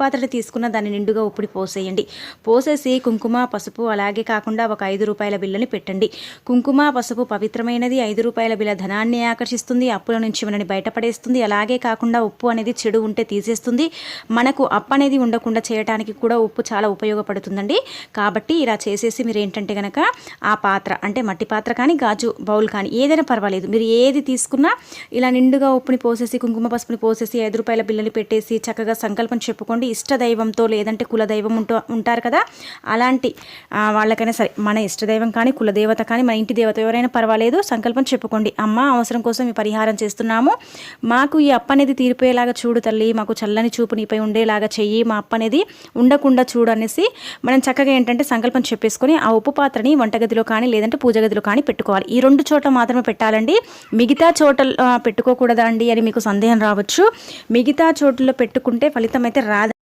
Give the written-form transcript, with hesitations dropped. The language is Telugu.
పాత్రని తీసుకున్న దాన్ని నిండుగా ఉప్పుని పోసేయండి. పోసేసి కుంకుమ పసుపు అలాగే కాకుండా ఒక 5 రూపాయల బిల్లని పెట్టండి. కుంకుమ పసుపు పవిత్రమైనది. 5 రూపాయల బిల్ల ధనాన్ని ఆకర్షిస్తుంది, అప్పుల నుంచి మనని బయటపడేస్తుంది. అలాగే కాకుండా ఉప్పు అనేది చెడు ఉంటే తీసేస్తుంది. మనకు అప్పు అనేది ఉండకుండా చేయడానికి కూడా ఉప్పు చాలా ఉపయోగపడుతుందండి. కాబట్టి ఇలా చేసేసి మీరు ఏంటంటే కనుక ఆ పాత్ర అంటే మట్టి పాత్ర కానీ గాజు బౌల్ కానీ ఏదైనా పర్వాలేదు, మీరు ఏది తీసుకున్నా ఇలా నిండుగా ఉప్పుని పోసేసి కుంకుమ పసుపుని పోసేసి 5 రూపాయల బిల్లని పెట్టేసి చక్కగా సంకల్పం చెప్పుకోండి. ఇష్టదైవంతో లేదంటే కులదైవం ఉంటారు కదా, అలాంటి వాళ్ళకైనా సరే, మన ఇష్టదైవం కానీ కులదేవత కానీ మన ఇంటి దేవత ఎవరైనా పర్వాలేదు, సంకల్పం చెప్పుకోండి. అమ్మ, అవసరం కోసం ఈ పరిహారం చేస్తున్నాము, మాకు ఈ అప్పు అనేది తీరిపోయేలాగా చూడు తల్లి, మాకు చల్లని చూపు నీపై ఉండేలాగా చెయ్యి, మా అప్పు అనేది ఉండకుండా చూడు అనేసి మనం చక్కగా ఏంటంటే సంకల్పం చెప్పేసుకొని ఆ ఉప్పు పాత్రని వంటగదిలో కానీ లేదంటే పూజ గదిలో కానీ పెట్టుకోవాలి. ఈ 2 చోట్ల మాత్రమే పెట్టాలండి. మిగతా చోట్ల పెట్టుకోకూడదా అండి అని మీకు సందేహం రావచ్చు. మిగతా చోట్లలో పెట్టుకుంటే ఫలితం అయితే రాదు.